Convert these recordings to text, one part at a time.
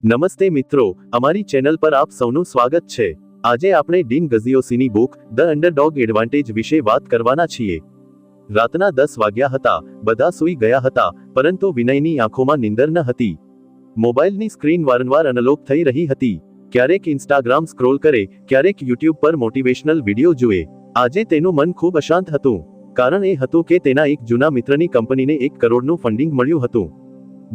નમસ્તે મિત્રો, અમારી ચેનલ પર આપ સૌનું સ્વાગત છે। આજે આપણે dean ગઝિયોસીની book the underdog advantage વિશે વાત કરવાના છીએ। રાતના 10 વાગ્યા હતા, બધા સૂઈ ગયા હતા, પરંતુ વિનયની આંખોમાં નીંદર ન હતી। મોબાઈલની સ્ક્રીન વારંવાર અનલોક થઈ રહી હતી। ક્યારેક ઇન્સ્ટાગ્રામ સ્ક્રોલ કરે, ક્યારેક યુટ્યુબ પર મોટિવેશનલ વિડીયો જુએ। આજે તેનું મન ખૂબ અશાંત હતું, કારણ એ હતું કે તેના એક જૂના મિત્રની કંપનીને 1 કરોડનું ફંડિંગ મળ્યું હતું।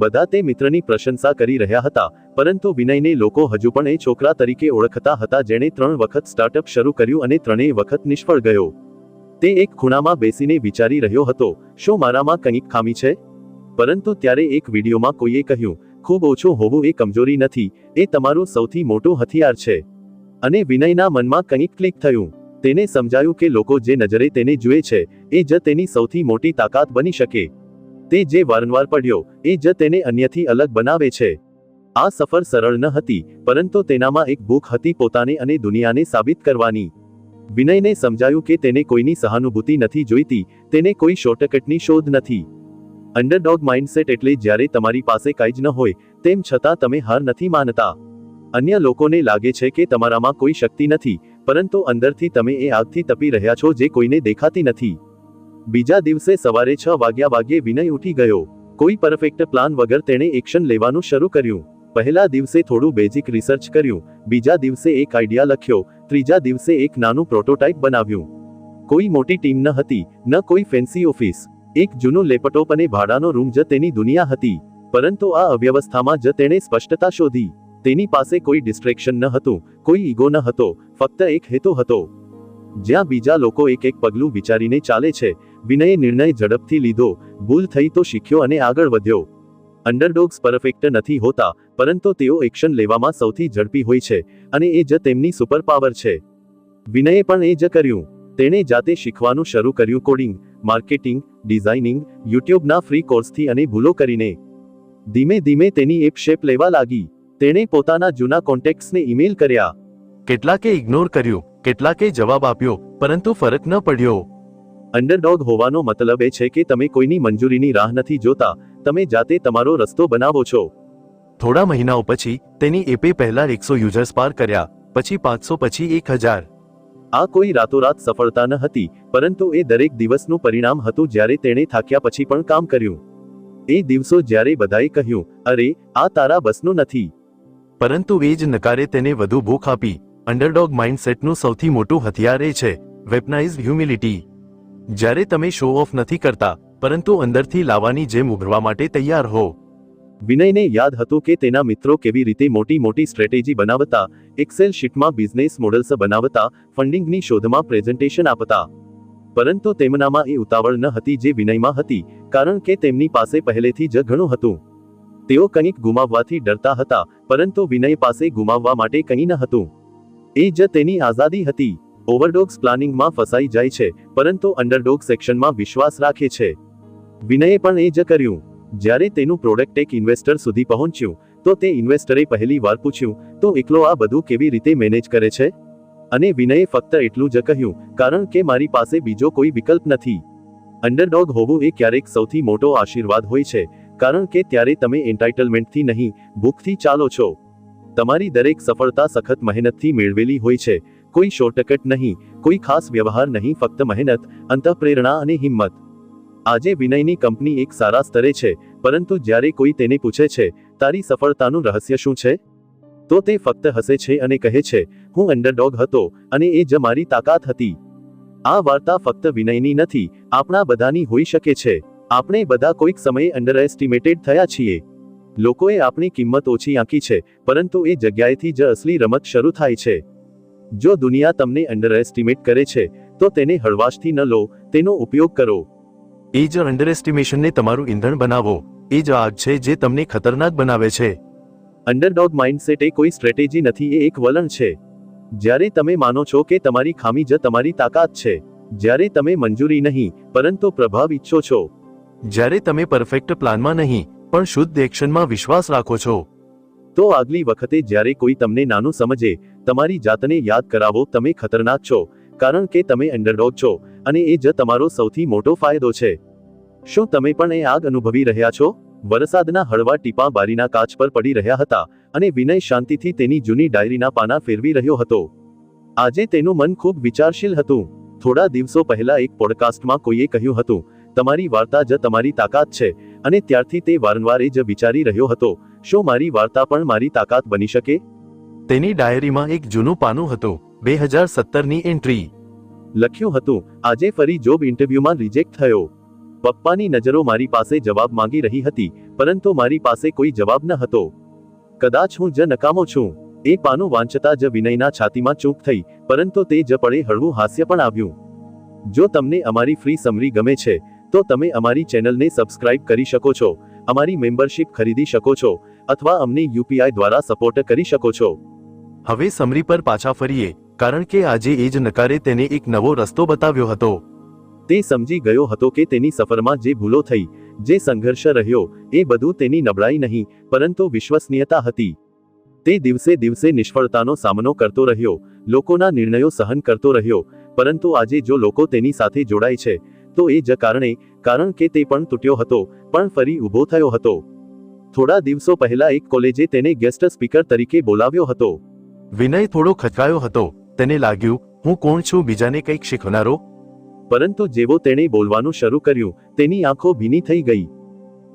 બધા તે મિત્રની પ્રશંસા કરી રહ્યા હતા, પરંતુ વિનયને લોકો હજુ પણ એ છોકરા તરીકે ઓળખતા હતા જેણે 3 વખત સ્ટાર્ટઅપ શરૂ કર્યું અને 3 વખત નિષ્ફળ ગયો। તે એક ખૂણામાં બેસીને વિચારી રહ્યો હતો, શું મારામાં કંઈક ખામી છે? પરંતુ ત્યારે એક વિડીયોમાં કોઈએ કહ્યું, ખૂબ ઓછું હોવું એ કમજોરી નથી, એ તમારું સૌથી મોટું હથિયાર છે। અને વિનયના મનમાં કંઈક ક્લિક થયું। તેને સમજાયું કે લોકો જે નજરે તેને જુએ છે, એ જ તેની સૌથી મોટી તાકાત બની શકે। તે જે વારંવાર પડ્યો, એ જ તેને અન્યથી અલગ બનાવે છે। આ સફર સરળ ન હતી, પરંતુ તેનામાં એક ભૂખ હતી પોતાને અને દુનિયાને સાબિત કરવાની। વિનયને સમજાયું કે તેને કોઈની સહાનુભૂતિ નથી જોઈતી, તેને કોઈ શોર્ટકટની શોધ નથી। અંડરડોગ માઇન્ડસેટ એટલે જ્યારે તમારી પાસે કાંઈ જ ન હોય, તેમ છતાં તમે હાર નથી માનતા। અન્ય લોકોને લાગે છે કે તમારામાં કોઈ શક્તિ નથી, પરંતુ અંદરથી તમે એ આગથી તપી રહ્યા છો જે કોઈને દેખાતી નથી। બીજા દિવસે સવારે 6 વાગ્યે વિનય ઉઠી ગયો। કોઈ પરફેક્ટ પ્લાન વગર તેણે એક્શન લેવાનું શરૂ કર્યું। પહેલા દિવસે થોડું બેઝિક રિસર્ચ કર્યું, બીજા દિવસે એક આઈડિયા લખ્યો, ત્રીજા દિવસે એક નાનું પ્રોટોટાઇપ બનાવ્યું। કોઈ મોટી ટીમ ન હતી, ન કોઈ ફેન્સી ઓફિસ, એક જૂનું લેપટોપ અને ભાડાનો રૂમ જ તેની દુનિયા હતી। પરંતુ આ અવ્યવસ્થામાં જ તેણે સ્પષ્ટતા શોધી। તેની પાસે કોઈ ડિસ્ટ્રેક્શન ન હતું, કોઈ ઈગો ન હતો, ફક્ત એક હેતુ હતો। જ્યાં બીજા લોકો એક પગલું વિચારીને ચાલે છે, વિનયે નિર્ણય ઝડપથી લીધો, ભૂલ થઈ તો શીખ્યો અને આગળ વધ્યો। અંડરડોગ્સ પરફેક્ટ નથી હોતા, પરંતુ તેઓ એક્શન લેવામાં સૌથી ઝડપી હોય છે, અને એ જ તેમની સુપર પાવર છે। વિનયે પણ એ જ કર્યું। તેણે જાતે શીખવાનું શરૂ કર્યું, કોડિંગ, માર્કેટિંગ, ડિઝાઇનિંગ, યુટ્યુબના ફ્રી કોર્સથી અને ભૂલો કરીને। ધીમે ધીમે તેની એપ શેપ લેવા લાગી। તેણે પોતાના જૂના કોન્ટેક્ટ્સને ઈમેલ કર્યા। કેટલાકે ઇગ્નોર કર્યું, કેટલાકે જવાબ આપ્યો, પરંતુ ફરક ન પડ્યો। અંડરડોગ હોવાનો મતલબ એ છે કે તમે કોઈની મંજૂરીની રાહ નથી જોતા, તમે જાતે તમારો રસ્તો બનાવો છો। થોડા મહિનાઓ પછી તેની એપે પહેલા 100 યુઝર્સ પાર કર્યા, પછી 500, પછી 1000। આ કોઈ રાતોરાત સફળતા ન હતી, પરંતુ એ દરેક દિવસનું પરિણામ હતું જ્યારે તેણે થાક્યા પછી પણ કામ કર્યું। એ દિવસો જ્યારે બધાએ કહ્યું, અરે, આ તારા બસનું નથી, પરંતુ એ જ નકારે તેને વધુ ભૂખ આપી। અંડરડોગ માઇન્ડસેટનું સૌથી મોટું હથિયાર એ છે વેપનાઇઝ્ડ હ્યુમિલિટી। જ્યારે તમે શો ઓફ નથી કરતા, પરંતુ અંદરથી લાવવાની જેમ ઉભરવા માટે તૈયાર હો। વિનયને યાદ હતું કે તેના મિત્રો કેવી રીતે મોટી સ્ટ્રેટેજી બનાવતા, એક્સેલ શીટમાં બિઝનેસ મોડલ્સ બનાવતા, ફંડિંગની શોધમાં પ્રેઝન્ટેશન આપતા, પરંતુ તેમનામાં એ ઉતાવળ ન હતી જે વિનયમાં હતી, કારણ કે તેમની પાસે પહેલેથી જ ઘણું હતું। તેઓ કંઈક ગુમાવવાથી ડરતા હતા, પરંતુ વિનય પાસે ગુમાવવા માટે કંઈ ન હતું। એ જ તેની આઝાદી હતી। ઓવરડોગ્સ પ્લાનિંગમાં ફસાઈ જાય છે, પરંતુ અંડરડોગ્સ એક્શનમાં વિશ્વાસ રાખે છે। વિનયે પણ એ જ કર્યું। જ્યારે તેનું પ્રોડક્ટ એક ઇન્વેસ્ટર સુધી પહોંચ્યું, તો તે ઇન્વેસ્ટરે પહેલી વાર પૂછ્યું, તો એકલો આ બધું કેવી રીતે મેનેજ કરે છે? અને વિનયે ફક્ત એટલું જ કહ્યું, કારણ કે મારી પાસે બીજો કોઈ વિકલ્પ નથી। અંડરડોગ હોવું એ ક્યારેક સૌથી મોટો આશીર્વાદ હોય છે, કારણ કે ત્યારે તમે એન્ટાઇટલમેન્ટથી નહીં, ભૂખથી ચાલો છો। તમારી દરેક સફળતા સખત મહેનતથી મેળવેલી હોય છે, કોઈ શોર્ટકટ નહીં, કોઈ ખાસ વ્યવહાર નહીં, ફક્ત મહેનત, અંતઃપ્રેરણા અને હિંમત। આજે વિનયની કંપની એક સારા સ્તરે છે, પરંતુ જ્યારે કોઈ તેને પૂછે છે, તારી સફળતાનું રહસ્ય શું છે? તો તે ફક્ત હસે છે અને કહે છે, હું અંડરડોગ હતો, અને એ જ મારી તાકાત હતી। આ વાર્તા ફક્ત વિનયની નથી, આપણા બધાની હોઈ શકે છે। આપણે બધા કોઈક સમયે અંડરએસ્ટિમેટેડ થયા છીએ। લોકોએ આપણી કિંમત ઓછી આંકી છે, પરંતુ એ જગ્યાએથી જ અસલી રમત શરૂ થાય છે। જો દુનિયા તમને અંડરએસ્ટિમેટ કરે છે, તો તેને હળવાશથી ન લો, તેનો ઉપયોગ કરો। એ જ અંડરએસ્ટિમેશનને તમારું ઈંધણ બનાવો, એ જ આગ છે જે તમને ખતરનાક બનાવે છે। અંડરડોગ માઇન્ડસેટ એ કોઈ સ્ટ્રેટેજી નથી, એ એક વલણ છે। જ્યારે તમે માનો છો કે તમારી ખામી જ તમારી તાકાત છે, જ્યારે તમે મંજૂરી નહીં, પરંતુ પ્રભાવ ઈચ્છો છો, જ્યારે તમે પરફેક્ટ પ્લાનમાં નહીં, પણ શુદ્ધ એક્શનમાં વિશ્વાસ રાખો છો, તો આગલી વખતે જ્યારે કોઈ તમને નાનું સમજે, તમારી જાતને યાદ કરાવો, તમે ખતરનાક છો, કારણ કે તમે અંડરડોગ છો, અને એ જ તમારો સૌથી મોટો ફાયદો છે। શું તમે પણ એ આગ અનુભવી રહ્યા છો? વરસાદના હળવા ટીપાં બારીના કાચ પર પડી રહ્યા હતા, અને વિનય શાંતિથી તેની જૂની ડાયરીના પાના ફેરવી રહ્યો હતો. આજે તેનું મન ખૂબ વિચારશીલ હતું. થોડા દિવસો પહેલા એક પોડકાસ્ટમાં કોઈએ કહ્યું હતું, તમારી વાર્તા જ તમારી તાકાત છે, અને ત્યારથી તે વારંવાર એ જ વિચારી રહ્યો હતો, શું મારી વાર્તા પણ મારી તાકાત બની શકે? તેની ડાયરીમાં એક જૂનું પાનું હતું. 2017ની એન્ટ્રી. લખ્યું હતું, આજે ફરી જોબ ઇન્ટરવ્યુમાં રિજેક્ટ થયો. પપ્પાની નજરો મારી પાસે જવાબ માંગી રહી હતી, પરંતુ મારી પાસે કોઈ જવાબ ન હતો. કદાચ હું જ નકામો છું. એ પાનું વાંચતા જ વિનયના છાતીમાં ચૂંક થઈ, પરંતુ તે જ પળે હળવું હાસ્ય પણ આવ્યું. જો તમને અમારી ફ્રી સમરી ગમે છે, તો તમે અમારી ચેનલને સબસ્ક્રાઇબ કરી શકો છો, અમારી મેમ્બરશિપ ખરીદી શકો છો, અથવા અમને યુપીઆઈ દ્વારા સપોર્ટ કરી શકો છો. હવે સમરી પર પાછા ફરીએ, કારણ કે આજે એ જ નકારે તેને એક નવો રસ્તો બતાવ્યો હતો. તે સમજી ગયો હતો કે તેની સફરમાં જે ભૂલો થઈ, જે સંઘર્ષ રહ્યો, એ બધું તેની નબળાઈ નહીં, પરંતુ વિશ્વસનીયતા હતી. તે દિવસે દિવસે નિષ્ફળતાનો સામનો કરતો રહ્યો, લોકોના નિર્ણયો સહન કરતો રહ્યો, પરંતુ આજે જો લોકો તેની સાથે જોડાય છે, તો એ જ કારણ કે તે પણ તૂટ્યો હતો, પણ ફરી ઊભો થયો હતો. થોડા દિવસો પહેલા એક કોલેજે તેને ગેસ્ટ સ્પીકર તરીકે બોલાવ્યો હતો. વિનય થોડો ખચકાયો હતો. તેને લાગ્યું, હું કોણ છું બીજાને કંઈક શીખવનારો? પરંતુ જેવો તેણે બોલવાનું શરૂ કર્યું, તેની આંખો ભીની થઈ ગઈ.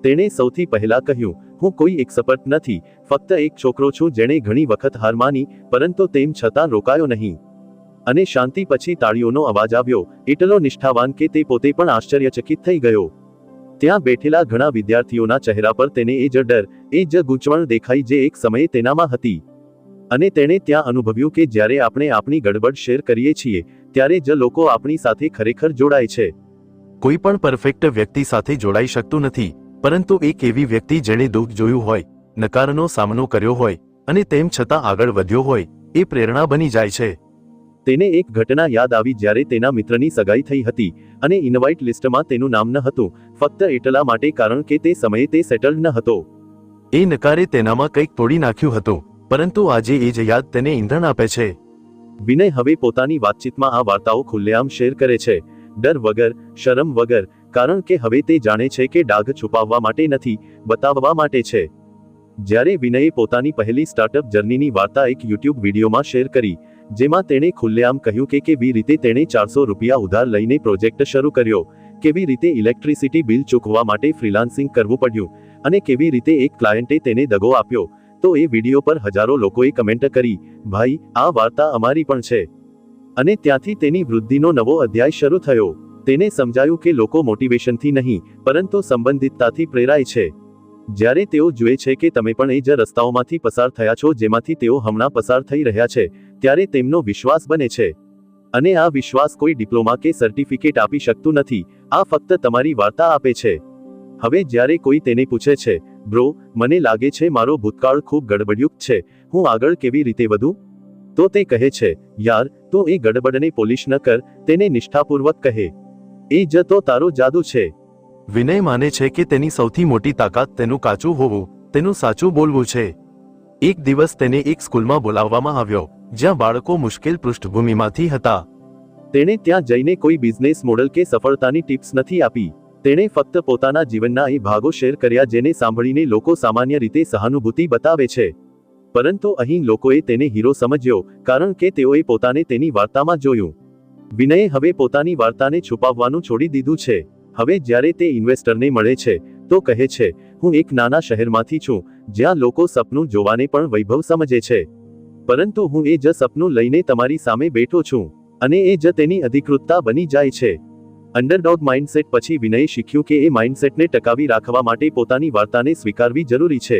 તેણે સૌથી પહેલા કહ્યું, હું કોઈ એક્સપર્ટ નથી, ફક્ત એક છોકરો છું જેણે ઘણી વખત હાર માની, પરંતુ તેમ છતાં રોકાયો નહીં. અને શાંતિ પછી તાળીઓનો અવાજ આવ્યો, એટલો નિષ્ઠાવાન કે તે પોતે પણ આશ્ચર્યચકિત થઈ ગયો. ત્યાં બેઠેલા ઘણા વિદ્યાર્થીઓના ચહેરા પર તેને એ જ ડર, એ જ ગૂંચવણ દેખાઈ જે એક સમયે તેનામાં હતી. અને તેણે ત્યાં અનુભવ્યું કે જ્યારે આપણે આપણી ગડબડ શેર કરીએ છીએ, ત્યારે જ લોકો આપણી સાથે ખરેખર જોડાય છે. કોઈ પણ પરફેક્ટ વ્યક્તિ સાથે જોડાઈ શકતું નથી, પરંતુ એક એવી વ્યક્તિ જેણે દુઃખ જોયું હોય, નકારનો સામનો કર્યો હોય, અને તેમ છતાં આગળ વધ્યો હોય, એ પ્રેરણા બની જાય છે. તેને એક ઘટના યાદ આવી જ્યારે તેના મિત્રની સગાઈ થઈ હતી, અને ઇનવાઇટ લિસ્ટમાં તેનું નામ ન હતું, ફક્ત એટલા માટે કારણ કે તે સમયે તે સેટલડ ન હતો. એ નકારે તેનામાં કંઈક તોડી નાખ્યું હતું, પરંતુ આજે એ જ યાદ તેને ઈંધણ આપે છે. વિનય હવે પોતાની વાતચીતમાં આ વાર્તાઓ ખુલ્લેઆમ શેર કરે છે, ડર વગર, શરમ વગર, કારણ કે હવે તે જાણે છે કે ડાઘ છુપાવવા માટે નથી, બતાવવા માટે છે. જ્યારે વિનયે પોતાની પહેલી સ્ટાર્ટઅપ જર્નીની વાર્તા એક યુટ્યુબ વિડીયોમાં શેર કરી, જેમાં તેણે ખુલ્લેઆમ કહ્યું કે કેવી રીતે તેણે 400 રૂપિયા ઉધાર લઈને પ્રોજેક્ટ શરૂ કર્યો, કેવી રીતે ઇલેક્ટ્રિસિટી બિલ ચૂકવવા માટે ફ્રીલાન્સિંગ કરવું પડ્યું, અને કેવી રીતે એક ક્લાયન્ટે તેને દગો આપ્યો, તો એ વિડીયો પર હજારો લોકોએ કમેન્ટ કરી, ભાઈ, આ વાર્તા અમારી પણ છે. અને ત્યાંથી તેની વૃદ્ધિનો નવો અધ્યાય શરૂ થયો. તેને સમજાયું કે લોકો મોટિવેશનથી નહીં, પરંતુ સંબંધિતતાથી પ્રેરાય છે. જ્યારે તેઓ જુએ છે કે તમે પણ એ જ રસ્તાઓમાંથી પસાર થયા છો જેમાંથી તેઓ હમણાં પસાર થઈ રહ્યા છે, ત્યારે તેમનો વિશ્વાસ બને છે. અને આ વિશ્વાસ કોઈ ડિપ્લોમા કે સર્ટિફિકેટ આપી શકતું નથી, આ ફક્ત તમારી વાર્તા આપે છે. હવે જ્યારે કોઈ તેને પૂછે છે, બ્રો, મને લાગે છે મારો ભૂતકાળ ખૂબ ગડબડયુક્ત છે, હું આગળ કેવી રીતે વધું? તો તે કહે છે, યાર, તું એ ગડબડને પોલિશ ન કર, તેને નિષ્ઠાપૂર્વક કહે. એ જ તો તારો જાદુ છે. વિનય માને છે કે તેની સૌથી મોટી તાકાત તેનું કાચું હોવું, તેનું સાચું બોલવું છે. એક દિવસ તેને એક સ્કૂલમાં બોલાવવામાં આવ્યો, જ્યાં બાળકો મુશ્કેલ પૃષ્ઠભૂમિમાંથી હતા. તેણે ત્યાં જઈને કોઈ બિઝનેસ મોડલ કે સફળતાની ટિપ્સ નથી આપી. તેણે ફક્ત પોતાના જીવનના એ ભાગો શેર કર્યા જેને સાંભળીને લોકો સામાન્ય રીતે સહાનુભૂતિ બતાવે છે. પરંતુ અહીં લોકોએ તેને હીરો સમજ્યો, કારણ કે તેઓએ પોતાને તેની વાર્તામાં જોયું. વિનયે હવે પોતાની વાર્તાને છુપાવવાનું છોડી દીધું છે. હવે જ્યારે તે ઇન્વેસ્ટરને મળે છે, તો કહે છે, હું એક નાના શહેરમાંથી છું, જ્યાં લોકો સપનું જોવાને પણ વૈભવ સમજે છે. પરંતુ હું એ જ સપનું લઈને તમારી સામે બેઠો છું. અને એ જ તેની અધિકૃતતા બની જાય છે. અંડરડોગ માઇન્ડસેટ પછી વિનયે શીખ્યું કે એ માઇન્ડસેટને ટકાવી રાખવા માટે પોતાની વાર્તાને સ્વીકારવી જરૂરી છે.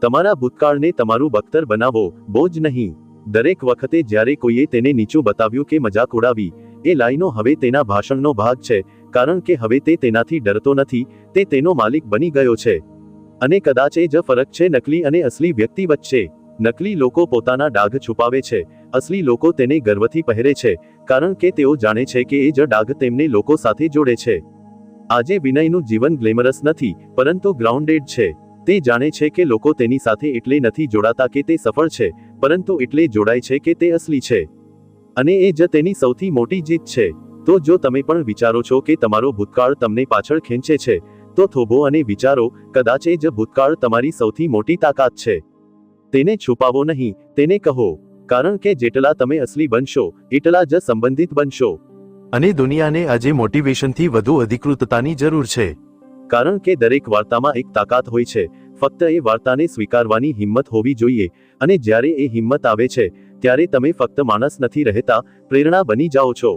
તમારા ભૂતકાળને તમારું બખ્તર બનાવો, બોજ નહીં. દરેક વખતે જ્યારે કોઈએ તેને નીચું બતાવ્યું કે મજાક ઉડાવી, એ લાઈનો હવે તેના ભાષણનો ભાગ છે, કારણ કે હવે તે તેનાથી ડરતો નથી, તે તેનો માલિક બની ગયો છે. અને કદાચ એ જ ફરક છે નકલી અને અસલી વ્યક્તિ વચ્ચે. નકલી લોકો પોતાના ડાઘ છુપાવે છે, અસલી લોકો તેને ગર્વથી પહેરે છે, કારણ કે તેઓ જાણે છે કે એ જ ડાઘ તેમને લોકો સાથે જોડે છે. આજે વિનયનું જીવન ગ્લેમરસ નથી, પરંતુ ગ્રાઉન્ડેડ છે. તે જાણે છે કે લોકો તેની સાથે એટલે નથી જોડાતા કે તે સફળ છે, પરંતુ એટલે જોડાય છે કે તે અસલી છે. અને એ જ તેની સૌથી મોટી જીત છે. તો જો તમે પણ વિચારો છો કે તમારો ભૂતકાળ તમને પાછળ ખેંચે છે, તો થોભો અને વિચારો, કદાચ એ જ ભૂતકાળ તમારી સૌથી મોટી તાકાત છે. તેને છુપાવો નહીં, તેને કહો, કારણ કે જેટલા તમે અસલી બનશો એટલા જ સંબંધિત બનશો. અને દુનિયાને આજે મોટિવેશનથી વધુ અધિકૃતતાની જરૂર છે. કારણ કે દરેક વાર્તામાં એક તાકાત હોય છે, ફક્ત એ વાર્તાને સ્વીકારવાની હિંમત હોવી જોઈએ. અને જ્યારે એ હિંમત આવે છે ત્યારે તમે ફક્ત માણસ નથી રહેતા, પ્રેરણા બની જાઓ છો.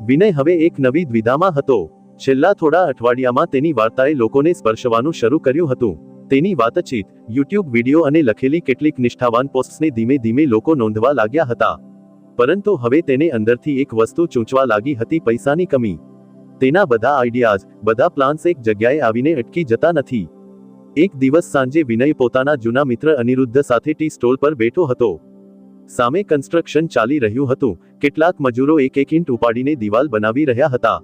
વિનય હવે એક નવી દ્વિધામાં હતો. છેલ્લા થોડા અઠવાડિયામાં તેની વાર્તાએ લોકોને સ્પર્શવાનું શરૂ કર્યું હતું. તેની વાતચીત, યુટ્યુબ વિડીયો અને લખેલી કેટલીક નિષ્ઠાવાન પોસ્ટ્સને ધીમે ધીમે લોકો નોંધવા લાગ્યા હતા. પરંતુ હવે તેને અંદરથી એક વસ્તુ ચૂંચવા લાગી હતી: પૈસાની કમી. તેના બધા આઈડિયાઝ, બધા પ્લાન્સ એક જગ્યાએ આવીને અટકી જતા નથી. એક દિવસ સાંજે વિનય પોતાના જૂના મિત્ર અનિરુદ્ધ સાથે ટી સ્ટોલ પર બેઠો હતો. સામે કન્સ્ટ્રક્શન ચાલી રહ્યું હતું. કેટલાક મજૂરો એક એક ઈંટ ઉપાડીને દિવાલ બનાવી રહ્યા હતા.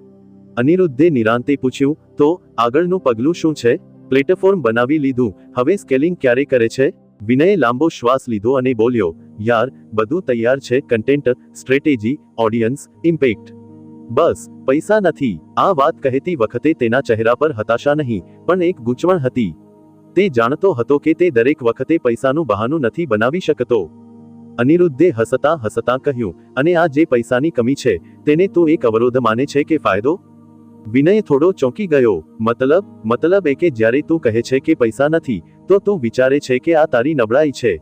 અનિરુદ્ધે નિરાંતે પૂછ્યું, તો આગળનું પગલું શું છે? પ્લેટફોર્મ બનાવી લીધું, હવે સ્કેલિંગ ક્યારે કરે છે? વિનયે લાંબો શ્વાસ લીધો અને બોલ્યો, યાર, બધું તૈયાર છે. Content, strategy, audience, impact. બસ પૈસા નથી. આ વાત કહેતી વખતે તેના ચહેરા પર હતાશા નહીં, પણ એક ગૂંચવણ હતી. તે જાણતો હતો કે તે દરેક વખતે પૈસાનું બહાનું નથી બનાવી શકતો. અનિરુદ્ધે હસતા હસતા કહ્યું, અને આ જે પૈસાની કમી છે, તેને તું એક અવરોધ માને છે કે ફાયદો? વિનય થોડો ચોંકી ગયો. મતલબ એ કે જ્યારે તું કહે છે કે પૈસા નથી, તો તું વિચારે છે કે આ તારી નબળાઈ છે.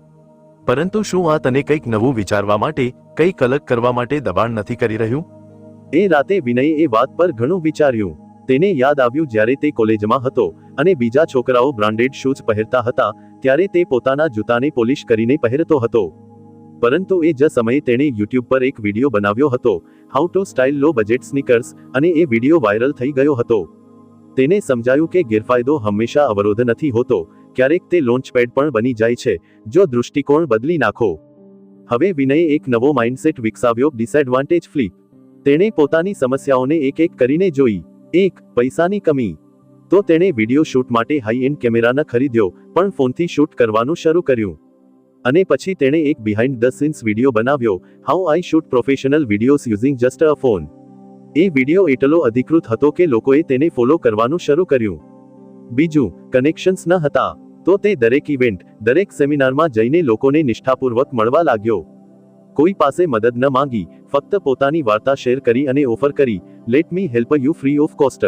પરંતુ શું આ તને કંઈક નવું વિચારવા માટે, કંઈક અલગ કરવા માટે દબાણ નથી કરી રહ્યું? એ રાતે વિનયે એ વાત પર ઘણું વિચાર્યું. તેને યાદ આવ્યું જ્યારે તે કોલેજમાં હતો અને બીજા છોકરાઓ બ્રાન્ડેડ શૂઝ પહેરતા હતા, ત્યારે તે પોતાના જૂતાને પોલિશ કરીને પહેરતો હતો. પરંતુ એ જ સમયે તેણે યુટ્યુબ પર એક વિડીયો બનાવ્યો હતો, how to style low budget sneakers, અને એ વિડીયો વાયરલ થઈ ગયો હતો. તેને સમજાયું કે ગેરફાયદો હંમેશા અવરોધ નથી હોતો, ક્યારેક તે લોન્ચપેડ પણ બની જાય છે, જો દૃષ્ટિકોણ બદલી નાખો. હવે વિનયે એક નવો માઇન્ડસેટ વિકસાવ્યો: ડિસએડવાન્ટેજ ફ્લિપ. તેણે પોતાની સમસ્યાઓને એક એક કરીને જોઈ. 1. પૈસાની કમી. તો તેણે વિડીયો શૂટ માટે હાઈ એન્ડ કેમેરા ન ખરીદ્યો, પણ ફોનથી શૂટ કરવાનું શરૂ કર્યું. અને પછી તેણે એક બિહાઇન્ડ ધ સીન્સ વિડીયો બનાવ્યો, how I shoot professional videos using just a phone. A video એટલો અધિકૃત હતો કે લોકોએ તેને ફોલો કરવાનું શરૂ કર્યું. 2. કનેક્શન્સ ન હતા. તો તે દરેક ઇવેન્ટ, દરેક સેમિનારમાં જઈને લોકોને નિષ્ઠાપૂર્વક મળવા લાગ્યો. કોઈ પાસે મદદ ન માંગી, ફક્ત પોતાની વાર્તા શેર કરી અને ઓફર કરી, let me help you free of cost.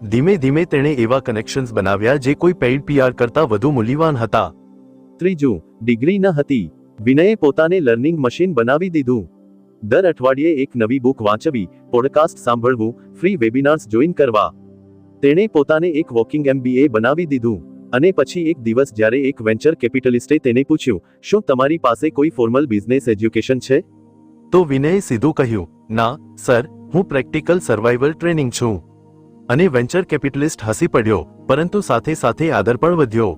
ધીમે ધીમે તેણે એવા કનેક્શન્સ બનાવ્યા જે કોઈ પેઇડ પીઆર કરતાં વધુ મૂલ્યવાન હતા. 3. ડિગ્રી ન હતી. વિનયે પોતાને લર્નિંગ મશીન બનાવી દીધું. દર અઠવાડિયે એક નવી બુક વાંચવી, પોડકાસ્ટ સાંભળવું, ફ્રી વેબિનાર્સ જોઈન કરવા. તેણે પોતાને એક વોકિંગ MBA બનાવી દીધું. અને પછી એક દિવસ જ્યારે એક વેન્ચર કેપિટલિસ્ટે તેને પૂછ્યું, શું તમારી પાસે કોઈ ફોર્મલ બિઝનેસ એજ્યુકેશન છે? તો વિનયે સીધું કહ્યું, ના સર, હું પ્રેક્ટિકલ સર્વાઇવલ ટ્રેનિંગ છું. અને વેન્ચર કેપિટલિસ્ટ હસી પડ્યો, પરંતુ સાથે સાથે આદર પણ વધ્યો.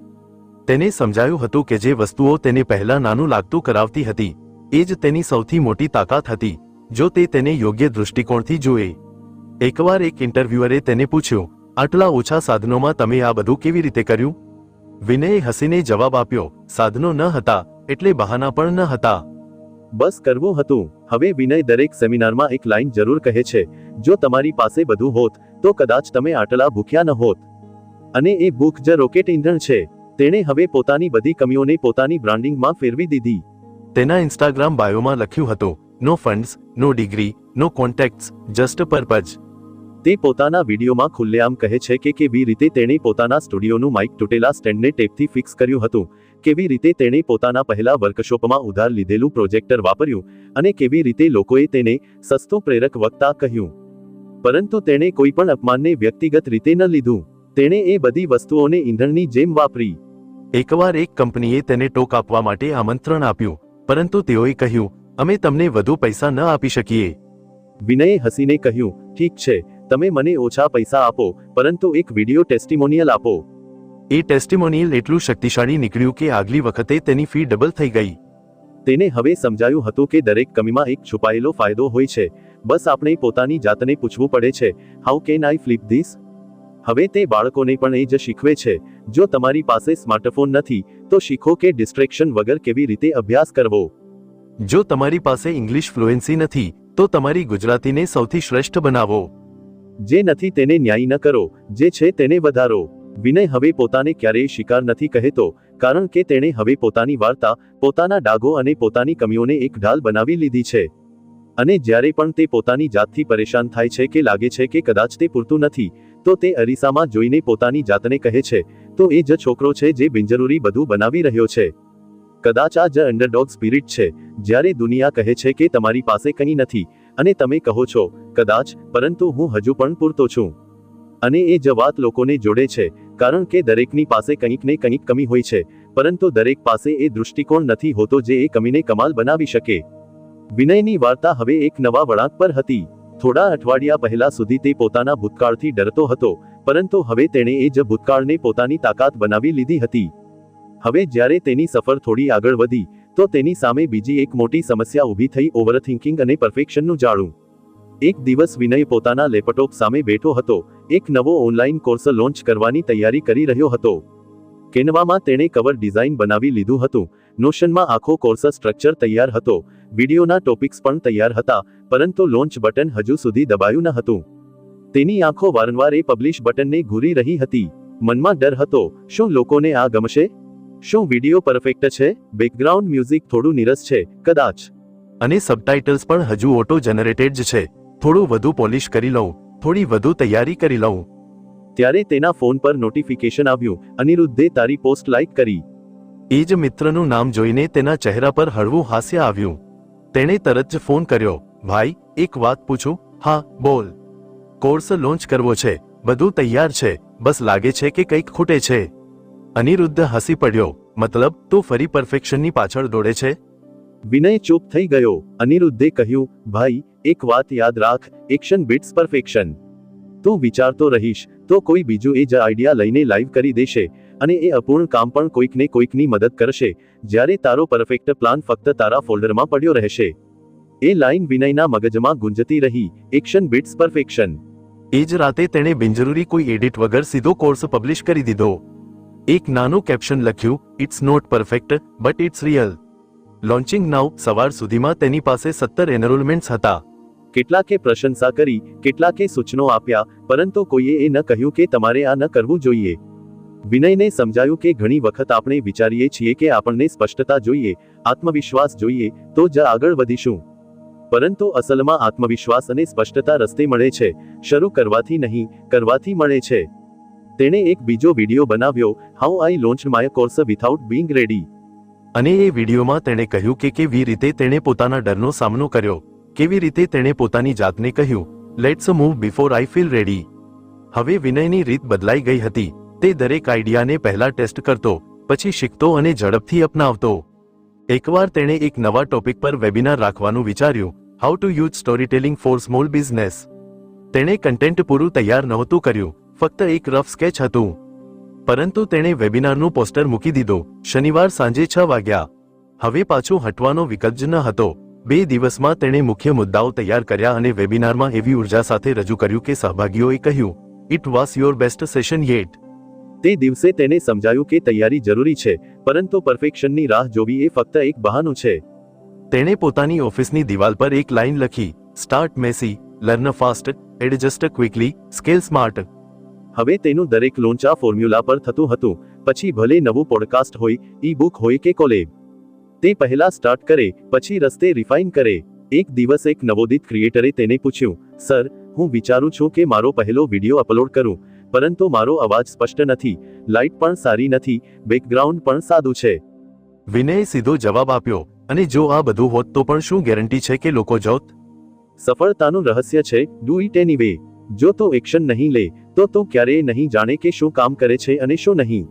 તેને સમજાયું હતું કે જે વસ્તુઓ તેને પહેલા નાનું લાગતું કરાવતી હતી, એ જ તેની સૌથી મોટી તાકાત હતી, જો તે તેને યોગ્ય દૃષ્ટિકોણથી જુએ. એકવાર એક ઇન્ટરવ્યુઅરે તેને પૂછ્યું, આટલા ઓછા સાધનોમાં તમે આ બધું કેવી રીતે કર્યું? વિનયે હસીને જવાબ આપ્યો, સાધનો ન હતા, એટલે બહાના પણ ન હતા. બસ કરવું હતું. હવે વિનય દરેક સેમિનારમાં એક લાઈન જરૂર કહે છે, જો તમારી પાસે બધું હોત, તો કદાચ તમે આટલા ભૂખ્યા ન હોત. અને એ ભૂખ જ રોકેટ ઈંધણ છે. તેણે હવે પોતાની બધી કમીઓને પોતાની બ્રાન્ડિંગમાં ફેરવી દીધી. તેના ઇન્સ્ટાગ્રામ બાયોમાં લખ્યું હતું, નો ફંડ્સ, નો ડિગ્રી, નો કોન્ટેક્ટ્સ, જસ્ટ પર્પઝ. તે પોતાના વિડીયોમાં ખુલ્લેઆમ કહે છે કે કેવી રીતે તેણે પોતાના સ્ટુડિયોનું માઇક તૂટેલા સ્ટેન્ડને ટેપથી ફિક્સ કર્યું હતું, કેવી રીતે તેણે પોતાના પહેલા વર્કશોપમાં ઉધાર લીધેલું પ્રોજેક્ટર વાપર્યું, અને કેવી રીતે લોકોએ તેને સસ્તું પ્રેરક વક્તા કહ્યું. પરંતુ તેણે કોઈ પણ અપમાનને વ્યક્તિગત રીતે ન લીધું. તેણે એ બધી વસ્તુઓને ઈંધણની જેમ વાપરી. એકવાર એક કંપનીએ તેને ટોક આપવા માટે આમંત્રણ આપ્યું, પરંતુ તેઓએ કહ્યું, અમે તમને વધુ પૈસા ન આપી શકીએ. વિનયે હસીને કહ્યું, ઠીક છે, તમે મને ઓછા પૈસા આપો, પરંતુ એક વિડિયો ટેસ્ટિમોનિયલ આપો. એ ટેસ્ટિમોનિયલ એટલું શક્તિશાળી નીકળ્યું કે આગલી વખતે તેની ફી ડબલ થઈ ગઈ. તેને હવે સમજાયું હતું કે દરેક કમીમાં એક છુપાયેલો ફાયદો હોય છે. બસ આપણે પોતાની જાતને પૂછવું પડે છે, how can I flip this? હવે તે બાળકોને પણ એ જ શીખવે છે. જો તમારી પાસે સ્માર્ટફોન નથી, તો શીખો કે ડિસ્ટ્રેક્શન વગર કેવી રીતે અભ્યાસ કરવો. જો તમારી પાસે ઇંગ્લિશ ફ્લુએન્સી નથી, તો તમારી ગુજરાતીને સૌથી શ્રેષ્ઠ બનાવો. જે નથી તેને ન્યાય ન કરો, જે છે તેને વધારો. વિનય હવે પોતાને ક્યારેય શિકાર નથી કહેતો, કારણ કે તેણે હવે પોતાની વાર્તા, પોતાના ડાઘો અને પોતાની કમીઓને એક ઢાલ બનાવી લીધી છે. અને જ્યારે પણ તે પોતાની જાતથી પરેશાન થાય છે કે લાગે છે કે કદાચ તે પૂરતું નથી, તો તે અરીસામાં જોઈને પોતાની જાતને કહે છે, તો એ જ છોકરો છે જે બિનજરૂરી બધું બનાવી રહ્યો છે. કદાચ આ જ અંડરડોગ સ્પિરિટ છે, જ્યારે દુનિયા કહે છે કે તમારી પાસે કંઈ નથી, અને તમે કહો છો, કદાચ, પરંતુ હું હજુ પણ પૂરતો છું. અને એ જ વાત લોકોને જોડે છે, કારણ કે દરેકની પાસે કંઈક ને કંઈક કમી હોય છે, પરંતુ દરેક પાસે એ દૃષ્ટિકોણ નથી હોતો જે એ કમીને કમાલ બનાવી શકે. વિનયની વાર્તા હવે એક નવા વળાંક પર હતી. થોડા અઠવાડિયા પહેલા સુધી તે પોતાના ભૂતકાળથી ડરતો હતો, પરંતુ હવે તેણે એ જ ભૂતકાળને પોતાની તાકાત બનાવી લીધી હતી. હવે જ્યારે તેની સફર થોડી આગળ વધી, તો તેની સામે બીજી એક મોટી સમસ્યા ઊભી થઈ: ઓવરથિંકિંગ અને પરફેક્શનનું જાળું. એક દિવસ વિનય પોતાના લેપટોપ સામે બેઠો હતો, એક નવો ઓનલાઈન કોર્સ લોન્ચ કરવાની તૈયારી કરી રહ્યો હતો. કેનવામાં તેણે કવર ડિઝાઇન બનાવી લીધું હતું, નોશનમાં આખો કોર્સ સ્ટ્રક્ચર તૈયાર હતો, વિડીયોના ટોપિક્સ પણ તૈયાર હતા, પરંતુ લોન્ચ બટન હજુ સુધી દબાયું ન હતું. તેની આંખો વારંવાર એ પબ્લિશ બટનને ઘૂરી રહી હતી. મનમાં ડર હતો: શું લોકોને આ ગમશે? શું વિડીયો પરફેક્ટ છે? બેકગ્રાઉન્ડ મ્યુઝિક થોડું નીરસ છે, કદાચ. અને સબટાઇટલ્સ પણ હજુ ઓટો જનરેટેડ જ છે. થોડું વધુ પોલિશ કરી લઉં, થોડી વધુ તૈયારી કરી લઉં. ત્યારે તેના ફોન પર નોટિફિકેશન આવ્યું: અનિરુદ્ધે તારી પોસ્ટ લાઈક કરી. એ જ મિત્રનું નામ જોઈને તેના ચહેરા પર હળવું હાસ્ય આવ્યું. તેણે તરત જ ફોન કર્યો: ભાઈ, એક વાત પૂછું? હા, બોલ. કોર્સ લોન્ચ કરવો છે, બધું તૈયાર છે, બસ લાગે છે કે કંઈક ખૂટે છે. અનિરુદ્ધ હસી પડ્યો: મતલબ તું ફરી પરફેક્શનની પાછળ દોડે છે? વિનય ચૂપ થઈ ગયો. અનિરુદ્ધે કહ્યું: ભાઈ, એક વાત યાદ રાખ, એક્શન બીટ્સ પરફેક્શન. તું વિચારતો રહીશ, તો કોઈ બીજું એ જ આઈડિયા લઈને લાઈવ કરી દેશે, અને એ અપૂર્ણ કામ પણ કોઈકને કોઈકની મદદ કરશે, જ્યારે તારો પરફેક્ટ પ્લાન ફક્ત તારા ફોલ્ડરમાં પડ્યો રહેશે. એ લાઈન વિનયના મગજમાં ગુંજતી રહી: એક્શન બીટ્સ પરફેક્શન. એ જ રાતે તેણે બિનજરૂરી કોઈ એડિટ વગર સીધો કોર્સ પબ્લિશ કરી દીધો. એક નાનું કેપ્શન લખ્યું: it's not perfect, but it's real. Launching now. સવાર સુધીમાં તેની પાસે 17 એનરોલમેન્ટ્સ હતા. કેટલાકે પ્રશંસા કરી, કેટલાકે સૂચનો આપ્યા, પરંતુ કોઈએ એ ન કહ્યું કે તમારે આ ન કરવું જોઈએ. વિનયને સમજાયું કે ઘણી વખત આપણે વિચારીએ છીએ કે આપણને સ્પષ્ટતા જોઈએ, આત્મવિશ્વાસ જોઈએ, તો જ આગળ વધીશું. પરંતુ અસલમાં આત્મવિશ્વાસ અને સ્પષ્ટતા રસ્તે મળે છે, શરૂ કરવાથી નહીં, કરવાથી મળે છે. તેણે એક બીજો વિડીયો બનાવ્યો: how I લોન્ચ્ડ my course without being ready. અને એ વિડીયોમાં તેણે કહ્યું કે કેવી રીતે તેણે પોતાના ડરનો સામનો કર્યો, કેવી રીતે તેણે પોતાની જાતને કહ્યું, let's move before I feel ready. હવે વિનયની રીત બદલાઈ ગઈ હતી. તે દરેક આઈડિયાને પહેલા ટેસ્ટ કરતો, પછી શીખતો અને ઝડપથી અપનાવતો. એકવાર તેણે એક નવા ટોપિક પર વેબિનાર રાખવાનું વિચાર્યું: how to use storytelling for small business. તેણે કન્ટેન્ટ પૂરું તૈયાર નહોતું કર્યું, ફક્ત એક રફ સ્કેચ હતું. પરંતુ તેણે વેબિનારનું પોસ્ટર મૂકી દીધું. શનિવાર સાંજે 6 વાગ્યા. હવે પાછું હટવાનો વિકલ્પ જ ન હતો. 2 દિવસમાં તેણે મુખ્ય મુદ્દાઓ તૈયાર કર્યા અને વેબિનારમાં એવી ઉર્જા સાથે રજૂ કર્યું કે સહભાગીઓએ કહ્યું: it was your best session yet. તે દિવસે તેને સમજાયું કે તૈયારી જરૂરી છે, પરંતુ પરફેક્શનની રાહ જોવી એ ફક્ત એક બહાનું છે. તેણે પોતાની ઓફિસની દિવાલ પર એક લાઈન લખી: start messy, learn fast, adjust quickly, scale smart. હવે તેનું દરેક લોન્ચ આ ફોર્મ્યુલા પર થતું હતું, પછી ભલે નવું પોડકાસ્ટ હોય, ઈ બુક હોય કે કોલેબ. તે પહેલા સ્ટાર્ટ કરે, પછી રસ્તે રિફાઇન કરે. એક દિવસ એક નવોદિત ક્રિએટરે તેને પૂછ્યું: સર, હું વિચારું છું કે મારો પહેલો વિડીયો અપલોડ કરું, પરંતુ મારો અવાજ સ્પષ્ટ નથી, લાઇટ પણ સારી નથી, બેકગ્રાઉન્ડ પણ સાદું છે. વિનયે સીધો જવાબ આપ્યો: અને જો આ બધું હોત તો પણ શું ગેરંટી છે કે લોકો જોત? સફળતાનું રહસ્ય છે ડુ ઇટ એનીવે. જો તું એક્શન નહીં લે, તો તું ક્યારેય નહીં જાણે કે શું કામ કરે છે અને શું નહીં.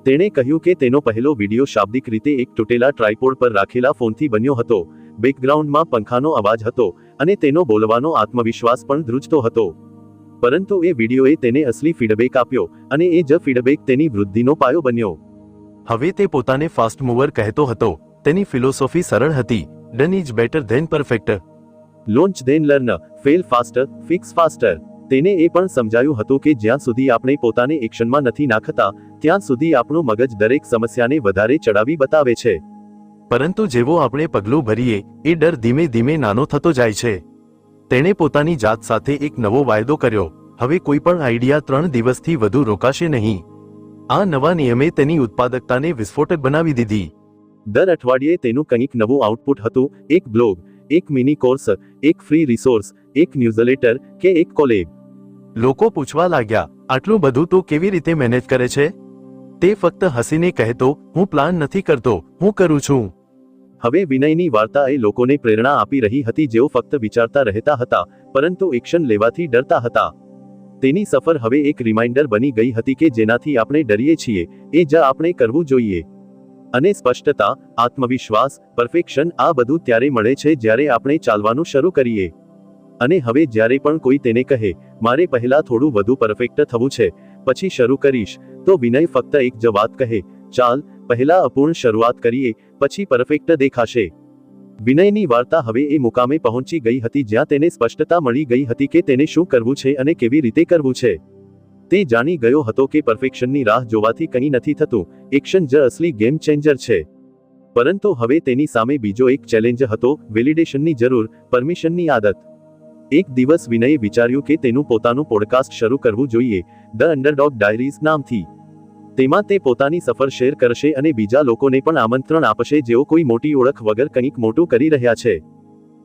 તેણે કહ્યું કે તેનો પહેલો વિડીયો શાબ્દિક રીતે એક તૂટેલા ટ્રાયપોડ પર રાખેલા ફોનથી બન્યો હતો. બેકગ્રાઉન્ડમાં પંખાનો અવાજ હતો, અને તેનો બોલવાનો આત્મવિશ્વાસ પણ ધ્રુજતો હતો. પરંતુ એ વિડીયોએ તેને અસલી ફીડબેક આપ્યો, અને એ જ ફીડબેક તેની વૃદ્ધિનો પાયો બન્યો. હવે તે પોતાને ફાસ્ટ મૂવર કહેતો હતો. તેની ફિલોસોફી સરળ હતી: done is better than perfect. Launch then learn, fail faster, fix faster. તેને એ પણ સમજાયું હતું કે જ્યાં સુધી આપણે પોતાને એક્શનમાં નથી નાખતા, ત્યાં સુધી આપણું મગજ દરેક સમસ્યાને વધારે ચડાવી બતાવે છે. પરંતુ જેવો આપણે પગલું ભરીએ, એ ડર ધીમે ધીમે નાનો થતો જાય છે. તેણે પોતાની જાત સાથે એક નવો વાયદો કર્યો: હવે કોઈ પણ આઈડિયા 3 દિવસથી વધુ રોકાશે નહીં. આ નવા નિયમે તેની ઉત્પાદકતાને વિસ્ફોટક બનાવી દીધી. દર અઠવાડિયે તેનું કંઈક નવું આઉટપુટ હતું, એક બ્લોગ, એક મિની કોર્સ, એક ફ્રી રિસોર્સ, એક ન્યૂઝલેટર કે એક કોલેબ. લોકો પૂછવા લાગ્યા, આટલું બધું તું કેવી રીતે મેનેજ કરે છે? તે ફક્ત હસીને કહેતો, હું પ્લાન નથી કરતો, હું કરું છું. હવે વિનયની વાર્તા એ લોકોને પ્રેરણા આપી રહી હતી જેઓ ફક્ત વિચારતા રહેતા હતા, પરંતુ એક્શન લેવાથી ડરતા હતા. તેની સફર હવે એક રિમાઇન્ડર બની ગઈ હતી કે જેનાથી આપણે ડરીએ છીએ, એ જ આપણે કરવું જોઈએ. અને સ્પષ્ટતા, આત્મવિશ્વાસ, પરફેક્શન, આ બધું ત્યારે મળે છે જ્યારે આપણે ચાલવાનું શરૂ કરીએ. અને હવે જ્યારે પણ કોઈ તેને કહે, મારે પહેલા થોડું વધુ પરફેક્ટ થવું છે, પછી શરૂ કરીશ, તો વિનય ફક્ત એક જ વાત કહે, ચાલ, પહેલા અપૂર્ણ શરૂઆત કરીએ, પછી પરફેક્ટ દેખાશે. વિનયની વાર્તા હવે એ મુકામે પહોંચી ગઈ હતી જ્યાં તેને સ્પષ્ટતા મળી ગઈ હતી કે તેને શું કરવું છે અને કેવી રીતે કરવું છે. તે જાણી ગયો હતો કે પરફેક્શનની રાહ જોવાથી કંઈ નથી થતું, એક્શન જ અસલી ગેમ ચેન્જર છે. પરંતુ હવે તેની સામે બીજો એક ચેલેન્જ હતો, વેલિડેશનની જરૂર, પરમિશનની આદત. એક દિવસ વિનયે વિચાર્યું કે તેનું પોતાનું પોડકાસ્ટ શરૂ કરવું જોઈએ, ધ અંડરડોગ ડાયરીઝ નામથી. તેમાં તે પોતાની સફર શેર કરશે અને બીજા લોકોને પણ આમંત્રણ આપશે જેઓ કોઈ મોટી ઓળખ વગર કંઈક મોટું કરી રહ્યા છે.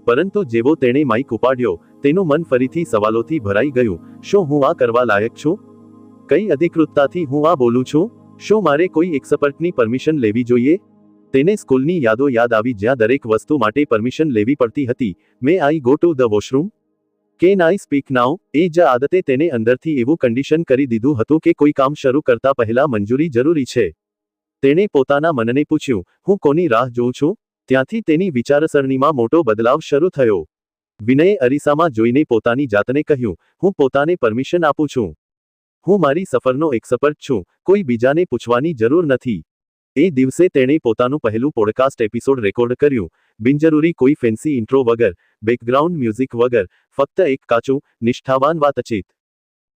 પરંતુ જેવો તેણે માઇક ઉપાડ્યો, તેનું મન ફરીથી સવાલોથી ભરાઈ ગયું. શું હું આ કરવા લાયક છું? કઈ અધિકૃતતાથી હું આ બોલું છું? શું મારે કોઈ એક્સપર્ટની પરમિશન લેવી જોઈએ? તેને સ્કૂલની યાદો યાદ આવી જ્યાં દરેક વસ્તુ માટે પરમિશન લેવી પડતી હતી. May I go to the washroom? Can I speak now? એ જ આદતે તેને અંદરથી એવું કન્ડિશન કરી દીધું હતું કે કોઈ કામ શરૂ કરતા પહેલા મંજૂરી જરૂરી છે. તેણે પોતાના મનને પૂછ્યું, હું કોની રાહ જોઉં છું? ત્યાંથી તેની વિચારસરણીમાં મોટો બદલાવ શરૂ થયો. વિનયે અરીસામાં જોઈને પોતાની જાતને કહ્યું, હું પોતાને પરમિશન આપું છું. હું મારી સફરનો એક્સપર્ટ છું, કોઈ બીજાને પૂછવાની જરૂર નથી. એ દિવસે તેણે પોતાનું પહેલું પોડકાસ્ટ એપિસોડ રેકોર્ડ કર્યું, બિનજરૂરી કોઈ ફેન્સી ઇન્ટ્રો વગર, બેકગ્રાઉન્ડ મ્યુઝિક વગર, ફક્ત એક કાચું, નિષ્ઠાવાન વાતચીત.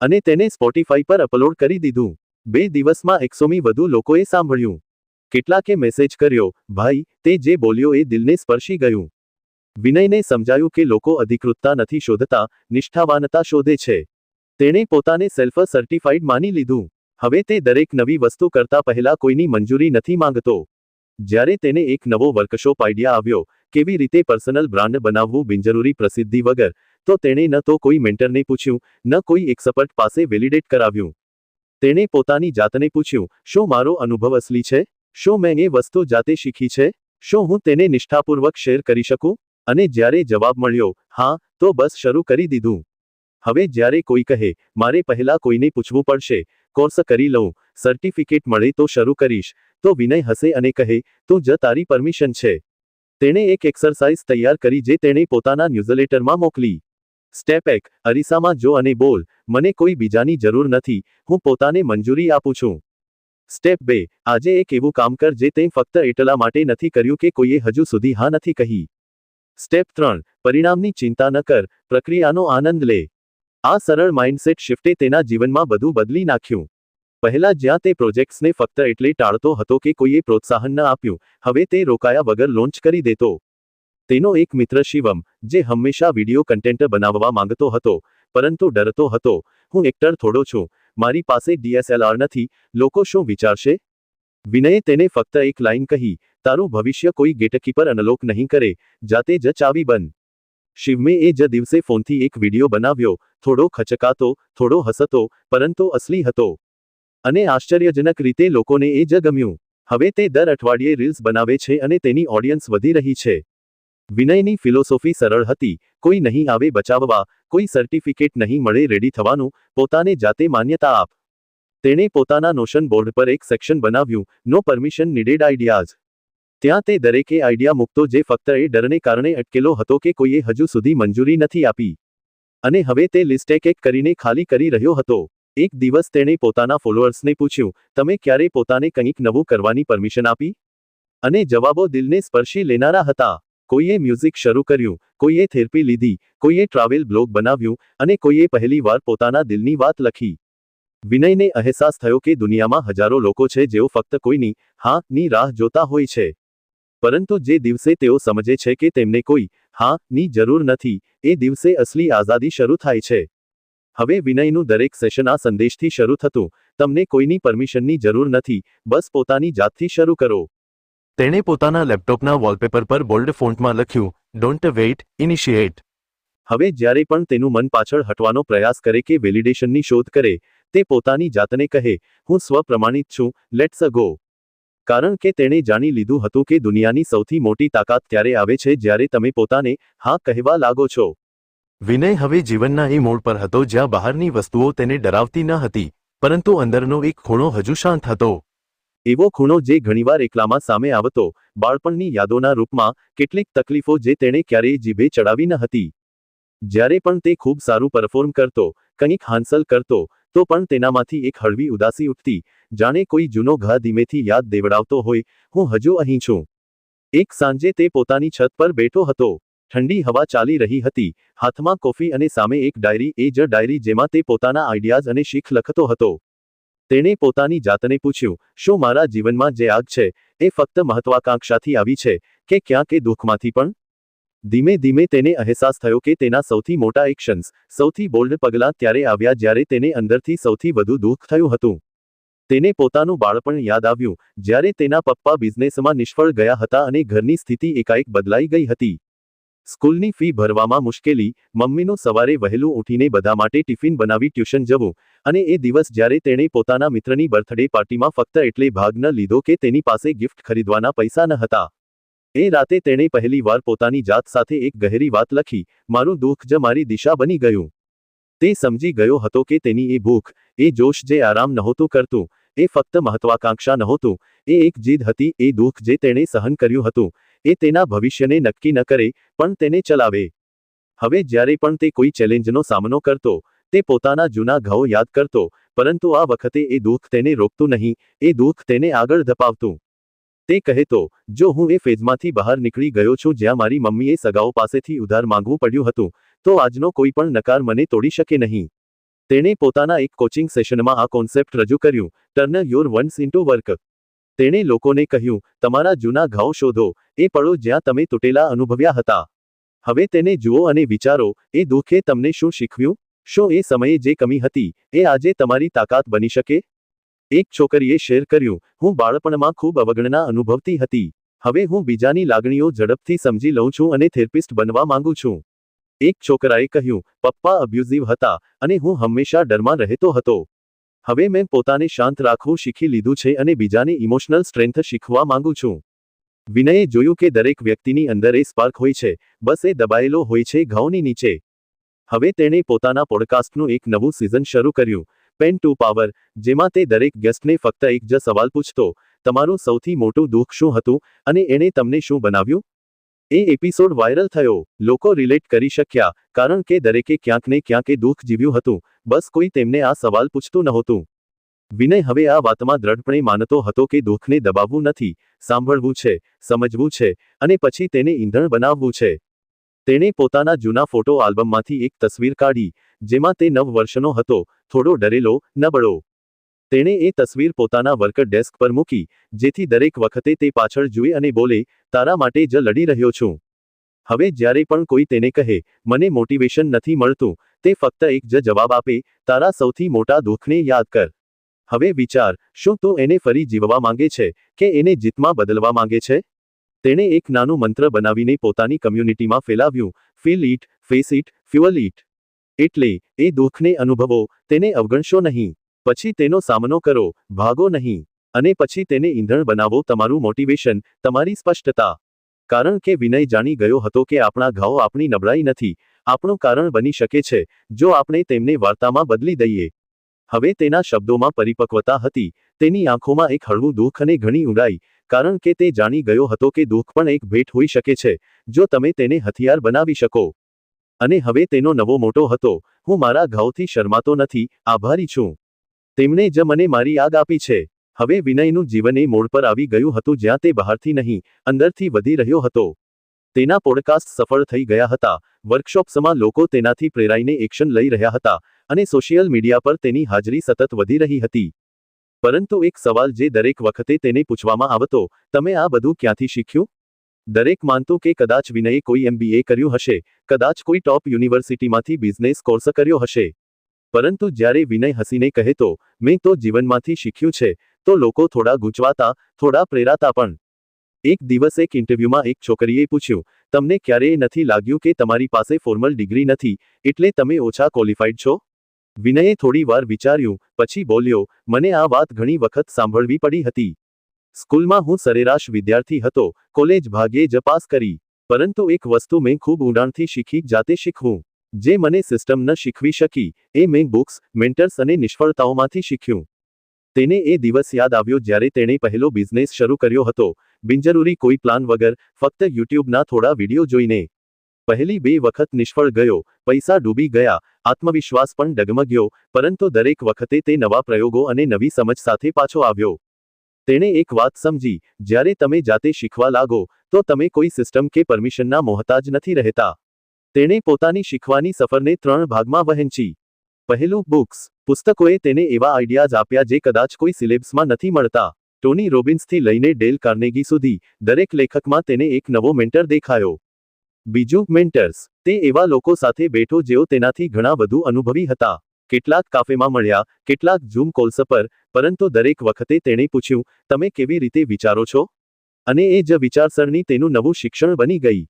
અને તેને સ્પોટીફાઈ પર અપલોડ કરી દીધું. 2 દિવસમાં 100થી વધુ લોકોએ સાંભળ્યું. કેટલાકે મેસેજ કર્યો, ભાઈ, તે જે બોલ્યો એ દિલને સ્પર્શી ગયું. વિનયને સમજાયું કે લોકો અધિકૃતતા નથી શોધતા, નિષ્ઠાવાનતા શોધે છે. તેણે પોતાને સેલ્ફ સર્ટિફાઈડ માની લીધું. હવે તે દરેક નવી વસ્તુ કરતા પહેલા કોઈની મંજૂરી નથી માંગતો. જ્યારે તેને એક નવો વર્કશોપ આઈડિયા આવ્યો, કેવી રીતે પર્સનલ બ્રાન્ડ બનાવવું બિનજરૂરી પ્રસિદ્ધિ વગર, તો તેણે ન તો કોઈ મેન્ટરને પૂછ્યું, ન કોઈ એક્સપર્ટ પાસે વેલિડેટ કરાવ્યું. તેણે પોતાની જાતને પૂછ્યું, શું મારો અનુભવ અસલી છે? શું મેં એ વસ્તુ જાતે શીખી છે? શું હું તેને નિષ્ઠાપૂર્વક શેર કરી શકું? અને જ્યારે જવાબ મળ્યો, હા, તો બસ શરૂ કરી દીધું. હવે જ્યારે કોઈ કહે, મારે પહેલા કોઈને પૂછવું પડશે, કોર્સ કરી લઉં, સર્ટિફિકેટ મળે તો શરૂ કરીશ, તો વિનય હસે અને કહે, તું જ તારી પરમિશન છે. તેણે એક એક્સરસાઇઝ તૈયાર કરી જે તેણે પોતાના ન્યૂઝલેટરમાં મોકલી. સ્ટેપ 1, અરીસામાં જો અને બોલ, મને કોઈ બીજાની જરૂર નથી, હું પોતાને મંજૂરી આપું છું. સ્ટેપ 2, આજે એક એવું કામ કર જે તે ફક્ત એટલા માટે નથી કર્યું કે કોઈએ હજુ સુધી હા નથી કહી. સ્ટેપ 3, પરિણામની ચિંતા ન કર, પ્રક્રિયાનો આનંદ લે. આ સરળ માઇન્ડસેટ શિફ્ટે તેના જીવનમાં બધું બદલી નાખ્યું. પહેલા જ્યાં તે પ્રોજેક્ટ્સને ફક્ત એટલે ટાળતો હતો કે કોઈએ પ્રોત્સાહન ન આપ્યું, હવે તે રોકાયા વગર લોન્ચ કરી દેતો. તેનો એક મિત્ર શિવમ, જે હંમેશા વિડિયો કન્ટેન્ટ બનાવવા માંગતો હતો, પરંતુ ડરતો હતો, હું એક્ટર થોડો છું, મારી પાસે DSLR નથી, લોકો શું વિચારશે? વિનયે તેને ફક્ત એક લાઇન કહી, તારું ભવિષ્ય કોઈ ગેટકીપર અનલોક નહીં કરે, જાતે જ ચાવી બન. શિવમે એ જ દિવસે ફોનથી એક વિડિયો બનાવ્યો, થોડો ખચકાતો, થોડો હસતો, પરંતુ અસલી હતો. અને આશ્ચર્યજનક રીતે લોકોને એ જ ગમ્યું. હવે તે દર અઠવાડિયે રીલ્સ બનાવે છે અને તેની ઓડિયન્સ વધી રહી છે. વિનયની ફિલોસોફી સરળ હતી, કોઈ નહીં આવે બચાવવા, કોઈ સર્ટિફિકેટ નહીં મળે રેડી થવાનું, પોતાને જાતે માન્યતા આપ. તેણે પોતાના નોશન બોર્ડ પર એક સેક્શન બનાવ્યું, નો પરમિશન નીડેડ આઈડિયાઝ. ત્યાં તે દરેકે આઈડિયા મૂકતો જે ફક્ત એ ડરને કારણે અટકેલો હતો કે કોઈએ હજુ સુધી મંજૂરી નથી આપી. અને હવે તે લિસ્ટ એક કરીને ખાલી કરી રહ્યો હતો. એક દિવસ તેણે પોતાના ફોલોઅર્સને પૂછ્યું, તમે ક્યારે પોતાને કંઈક નવું કરવાની પરમિશન આપી? અને જવાબો દિલને સ્પર્શી લેનારા હતા. કોઈએ મ્યુઝિક શરૂ કર્યું, કોઈએ થેરપી લીધી, કોઈએ ટ્રાવેલ બ્લોગ બનાવ્યું, અને કોઈએ પહેલી વાર પોતાના દિલની વાત લખી. વિનયને અહેસાસ થયો કે દુનિયામાં હજારો લોકો છે જેઓ ફક્ત કોઈની હા ની રાહ જોતા હોય છે. પરંતુ જે દિવસે તેઓ સમજે છે કે તેમને કોઈ હા ની જરૂર નથી, એ દિવસે અસલી આઝાદી શરૂ થાય છે. હવે વિનયનું દરેક સેશન આ સંદેશથી શરૂ થતું, તમને કોઈની પરમિશનની જરૂર નથી, બસ પોતાની જાતથી શરૂ કરો. તેણે પોતાના લેપટોપના વોલપેપર પર બોલ્ડ ફોન્ટમાં લખ્યું, ડોન્ટ વેઇટ, ઇનિશિએટ. હવે જ્યારે પણ તેનું મન પાછળ હટવાનો પ્રયાસ કરે કે વેલિડેશનની શોધ કરે, તે પોતાની જાતને કહે, હું સ્વપ્રમાણિત છું, લેટ્સ ગો. કારણ કે તેણે જાણી લીધું હતું કે દુનિયાની સૌથી મોટી તાકાત ત્યારે આવે છે જ્યારે તમે પોતાને હા કહેવા લાગો છો. વિનય હવે જીવનના એ મોડ પર હતો જ્યાં બહારની વસ્તુઓ તેને ડરાવતી ન હતી, પરંતુ અંદરનો એક ખૂણો હજુ શાંત હતો. એવો ખૂણો જે ઘણીવાર એકલામાં સામે આવતો, બાળપણની યાદોના રૂપમાં, કેટલીક તકલીફો જે તેણે ક્યારેય જીભે ચડાવી ન હતી. જ્યારે પણ તે ખૂબ સારું પરફોર્મ કરતો, કંઈક હાંસલ કરતો, તો પણ તેનામાંથી એક હળવી ઉદાસી ઉઠતી, જાણે કોઈ જૂનો ઘા ધીમેથી યાદ દેવડાવતો હોય, હું હજુ અહીં છું. એક સાંજે તે પોતાની છત પર બેઠો હતો. ઠંડી હવા ચાલી રહી હતી, હાથમાં કોફી અને સામે એક ડાયરી, એ જ ડાયરી જેમાં તે પોતાના આઈડિયાઝ અને શીખ લખતો હતો. તેણે પોતાની જાતને પૂછ્યું, શું મારા જીવનમાં જે આગ છે, એ ફક્ત મહત્વાકાંક્ષાથી આવી છે, કે ક્યાંક એ દુઃખમાંથી પણ? ધીમે ધીમે તેને અહેસાસ થયો કે તેના સૌથી મોટા એક્શન્સ, સૌથી બોલ્ડ પગલાં ત્યારે આવ્યા જ્યારે તેને અંદરથી સૌથી વધુ દુઃખ થયું હતું. તેને પોતાનું બાળપણ યાદ આવ્યું, જ્યારે તેના પપ્પા બિઝનેસમાં નિષ્ફળ ગયા હતા અને ઘરની સ્થિતિ એકાએક બદલાઈ ગઈ હતી. સ્કૂલની ફી ભરવામાં મુશ્કેલી, મમ્મીનું સવારે વહેલું ઉઠીને બધા માટે ટિફિન બનાવી ટ્યુશન જવું, અને એ દિવસ જ્યારે તેણે પોતાના મિત્રની બર્થડે પાર્ટીમાં ફક્ત એટલે ભાગ ન લીધો કે તેની પાસે ગિફ્ટ ખરીદવાના પૈસા ન હતા. એ રાતે તેણે પહેલી વાર પોતાની જાત સાથે એક ગહેરી વાત લખી, મારું દુઃખ જ મારી દિશા બની ગયું. તે સમજી ગયો હતો કે તેની એ ભૂખ, એ જોશ જે આરામ નહોતું કરતું, એ ફક્ત મહત્વાકાંક્ષા નહોતું, એ એક જીદ હતી, એ દુઃખ જે તેણે સહન કર્યું હતું, એ તેના ભવિષ્યને નક્કી ન કરે, પણ તેને ચલાવે. હવે જ્યારે પણ તે કોઈ ચેલેન્જનો સામનો કરતો, તે પોતાના જૂના ઘાવ યાદ કરતો, પરંતુ આ વખતે એ દુઃખ તેને રોકતું નહીં, એ દુઃખ તેને આગળ ધપાવતું. તે કહેતો, જો હું એ ફેઝમાંથી બહાર નીકળી ગયો છું જ્યાં મારી મમ્મીએ સગાઓ પાસેથી ઉધાર માંગવું પડ્યું હતું, તો આજનો કોઈ પણ નકાર મને તોડી શકે નહીં. તેણે પોતાના એક કોચિંગ સેશનમાં આ કોન્સેપ્ટ રજૂ કર્યું, turn your once into work. તેણે લોકોને કહ્યું, તમારા જૂના ઘાવ શોધો, એ પળો જ્યાં તમે તૂટેલા અનુભવ્યા હતા. હવે તેને જુઓ અને વિચારો, એ દુઃખે તમને શું શીખવ્યું? શું એ સમયે જે કમી હતી, એ આજે તમારી તાકાત બની શકે? એક છોકરીએ શેર કર્યું, હું બાળપણમાં ખૂબ અવગણના અનુભવતી હતી. હવે હું બીજાની લાગણીઓ ઝડપથી સમજી લઉં છું અને થેરપિસ્ટ બનવા માંગુ છું. એક છોકરાએ કહ્યું, પપ્પા અબ્યુઝિવ હતા, અને હું હંમેશા ડરમાં રહેતો હતો. હવે મેં પોતાને શાંત રાખવું શીખી લીધું છે અને બીજાને ઇમોશનલ સ્ટ્રેન્થ શીખવા માંગુ છું. વિનયે જોયું કે દરેક વ્યક્તિની અંદર એ સ્પાર્ક હોય છે, બસ એ દબાયેલો હોય છે ઘાવની નીચે. હવે તેણે પોતાના પોડકાસ્ટનું એક નવું સિઝન શરૂ કર્યું, પેન ટુ પાવર, જેમાં તે દરેક ગેસ્ટને ફક્ત એક જ સવાલ પૂછતો, તમારું સૌથી મોટું દુઃખ શું હતું, અને એણે તમને શું બનાવ્યું? એ એપિસોડ વાયરલ થયો, લોકો રિલેટ કરી શક્યા, કારણ કે દરેકે ક્યાંક ને ક્યાંક એ દુઃખ જીવ્યું હતું, બસ કોઈ તેમને આ સવાલ પૂછતું નહોતું. વિનય હવે આ વાતમાં દ્રઢપણે માનતો હતો કે દુઃખને દબાવવું નથી, સાંભળવું છે, સમજવું છે, અને પછી તેને ઈંધણ બનાવવું છે. તેણે પોતાના જૂના ફોટો આલ્બમમાંથી એક તસવીર કાઢી, જેમાં તે 9 વર્ષનો હતો, થોડો ડરેલો, નબળો. તેણે એ તસવીર પોતાના વર્ક ડેસ્ક પર મૂકી, જેથી દરેક વખતે તે પાછળ જુએ અને બોલે, તારા માટે જ લડી રહ્યો છું. હવે જ્યારે પણ કોઈ તેને કહે, મને મોટિવેશન નથી મળતું, તે ફક્ત એક જ જવાબ આપે, તારા સૌથી મોટા દુઃખને યાદ કર. હવે વિચાર, શું તું એને ફરી જીવવા માંગે છે, કે એને જીતમાં બદલવા માંગે છે? તેણે એક નાનું મંત્ર બનાવીને પોતાની કમ્યુનિટીમાં ફેલાવ્યું, feel it, face it, fuel it. એટલે, એ દુઃખને અનુભવો, તેને અવગણશો નહીં. પછી તેનો સામનો કરો, ભાગો નહીં. અને પછી તેને ઈંધણ બનાવો, તમારું મોટિવેશન, તમારી સ્પષ્ટતા. કારણ કે વિનય જાણી ગયો હતો કે આપણા ઘાવ આપણી નબળાઈ નથી, આપણું કારણ બની શકે છે, જો આપણે તેમને વાર્તામાં બદલી દઈએ. હવે તેના શબ્દોમાં પરિપક્વતા હતી, તેની આંખોમાં એક હળવું દુઃખ અને ઘણી ઊંડાઈ, કારણ કે તે જાણી ગયો હતો કે દુઃખ પણ એક ભેટ હોઈ શકે છે, જો તમે તેને હથિયાર બનાવી શકો. અને હવે તેનો નવો મોટો હતો, હું મારા ઘાવથી શરમાતો નથી, આભારી છું. તેમણે જ મને મારી આગ આપી છે. હવે વિનયનું જીવન એ મોડ પર આવી ગયું હતું જ્યાં તે બહારથી નહીં, અંદરથી વધી રહ્યો હતો. તેના પોડકાસ્ટ સફળ થઈ ગયા હતા, વર્કશોપ્સમાં લોકો તેનાથી પ્રેરાઈને એક્શન લઈ રહ્યા હતા, અને સોશિયલ મીડિયા પર તેની હાજરી સતત વધી રહી હતી. પરંતુ એક સવાલ જે દરેક વખતે તેને પૂછવામાં આવતો, તમે આ બધું ક્યાંથી શીખ્યું? દરેક માનતું કે કદાચ વિનયે કોઈ MBA કર્યું હશે, કદાચ કોઈ ટોપ યુનિવર્સિટીમાંથી બિઝનેસ કોર્સ કર્યો હશે. પરંતુ જ્યારે વિનય હસીને કહે તો મેં તો જીવનમાંથી શીખ્યું છે, તો લોકો થોડા ગૂંચવાતા, થોડા પ્રેરાતા પણ. એક દિવસ એક ઇન્ટરવ્યુમાં એક છોકરીએ પૂછ્યું, તમને ક્યારેય નથી લાગ્યું કે તમારી પાસે ફોર્મલ ડિગ્રી નથી, એટલે તમે ઓછા ક્વોલિફાઈડ છો? વિનયે થોડી વાર વિચાર્યું, પછી બોલ્યો, મને આ વાત ઘણી વખત સાંભળવી પડી હતી. સ્કૂલમાં હું સરેરાશ વિદ્યાર્થી હતો, કોલેજ ભાગ્યે જ પાસ કરી. પરંતુ એક વસ્તુ મેં ખૂબ ઊંડાણથી શીખી, જાતે શીખવું. જે મને સિસ્ટમ ન શીખવી શકી, એ મેં બુક્સ, મેન્ટર્સ અને નિષ્ફળતાઓમાંથી શીખ્યું. તેને એ દિવસ યાદ આવ્યો જ્યારે તેણે પહેલો બિઝનેસ શરૂ કર્યો હતો, બિનજરૂરી કોઈ પ્લાન વગર, ફક્ત યુટ્યુબના થોડા વિડીયો જોઈને. પહેલી 2 વખત નિષ્ફળ ગયો, પૈસા ડૂબી ગયા, આત્મવિશ્વાસ પણ ડગમગ્યો, પરંતુ દરેક વખતે તે નવા પ્રયોગો અને નવી સમજ સાથે પાછો આવ્યો. તેણે એક વાત સમજી, જ્યારે તમે જાતે શીખવા લાગો, તો તમે કોઈ સિસ્ટમ કે પરમિશનના મોહતાજ નથી રહેતા. તેણે પોતાની શીખવાની સફરને 3 ભાગમાં વહેંચી. પહેલું, બુક્સ. પુસ્તકોએ તેને એવા આઈડિયાઝ આપ્યા જે કદાચ કોઈ સિલેબસમાં નથી મળતા. ટોની રોબિન્સથી લઈને ડેલ કાર્નેગી સુધી, દરેક લેખકમાં તેને એક નવો મેન્ટર દેખાયો. બીજું, મેન્ટર્સ. તે એવા લોકો સાથે બેઠો જેઓ તેનાથી ઘણા વધુ અનુભવી હતા. કેટલાક કાફેમાં મળ્યા, કેટલાક ઝૂમ કોલ્સ પર, પરંતુ દરેક વખતે તેણે પૂછ્યું, તમે કેવી રીતે વિચારો છો? અને એ જ વિચારસરણી તેનું નવું શિક્ષણ બની ગઈ.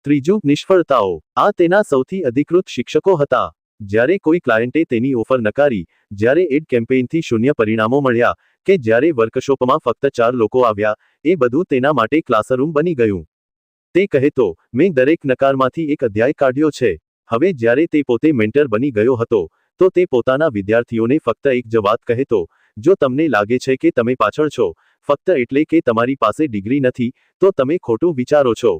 ત્રીજું, નિષ્ફળતાઓ. આ તેના સૌથી અધિકૃત શિક્ષકો હતા. જ્યારે કોઈ ક્લાયન્ટે તેની ઓફર નકારી, જ્યારે એડ કેમ્પેઇનથી શૂન્ય પરિણામો મળ્યા, કે જ્યારે વર્કશોપમાં ફક્ત 4 લોકો આવ્યા, એ બધું તેના માટે ક્લાસરૂમ બની ગયું. તે કહેતો, મેં દરેક નકારમાંથી એક અધ્યાય કાઢ્યો છે. હવે જ્યારે તે પોતે મેન્ટર બની ગયો હતો, તો તે પોતાના વિદ્યાર્થીઓને ફક્ત એક જ વાત કહેતો, જો તમને લાગે છે કે તમે પાછળ છો, ફક્ત એટલે કે તમારી પાસે ડિગ્રી નથી, તો તમે ખોટું વિચારો છો.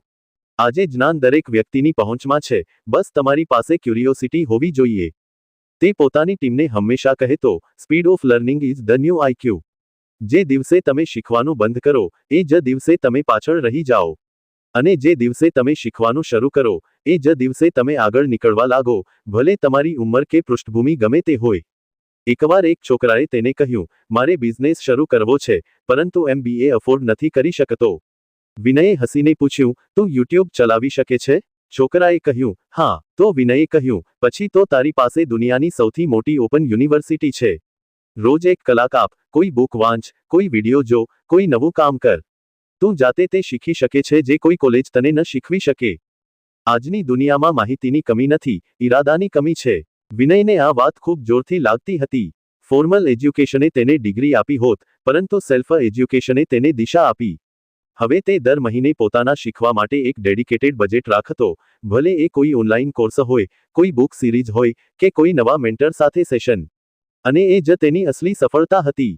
આજે જ્ઞાન દરેક વ્યક્તિની પહોંચમાં છે, બસ તમારી પાસે ક્યુરિયોસિટી હોવી જોઈએ. તે પોતાની ટીમને હંમેશા કહેતો, speed of learning is the new IQ. જે દિવસે તમે શીખવાનું બંધ કરો, એ જ દિવસે તમે પાછળ રહી જાઓ. અને જે દિવસે તમે શીખવાનું શરૂ કરો, એ જ દિવસે તમે આગળ નીકળવા લાગો, ભલે તમારી ઉંમર કે પૃષ્ઠભૂમિ ગમે તે હોય. એકવાર એક છોકરાએ તેને કહ્યું, મારે બિઝનેસ શરૂ કરવો છે, પરંતુ MBA અફોર્ડ નથી કરી શકતો. વિનયે હસીને પૂછ્યું, તું યુટ્યુબ ચલાવી શકે છે? છોકરાએ કહ્યું, હા. તો વિનયે કહ્યું, પછી તો તારી પાસે દુનિયાની સૌથી મોટી ઓપન યુનિવર્સિટી છે. રોજ એક કલાક આપ, કોઈ બુક વાંચ, કોઈ વિડિયો જો, કોઈ નવું કામ કર. તું જાતે તે શીખી શકે છે જે કોઈ કોલેજ તને ન શીખવી શકે. આજની દુનિયામાં માહિતીની કમી નથી, ઈરાદાની કમી છે. વિનયને આ વાત ખૂબ જોરથી લાગતી હતી. ફોર્મલ એજ્યુકેશને તેને ડિગ્રી આપી હોત, પરંતુ સેલ્ફ એજ્યુકેશને તેને દિશા આપી. હવે તે દર મહિને પોતાના શીખવા માટે એક ડેડિકેટેડ બજેટ રાખતો, ભલે એ કોઈ ઓનલાઈન કોર્સ હોય, કોઈ બુક સિરીઝ હોય, કે કોઈ નવા મેન્ટર સાથે સેશન. અને એ જ તેની અસલી સફળતા હતી.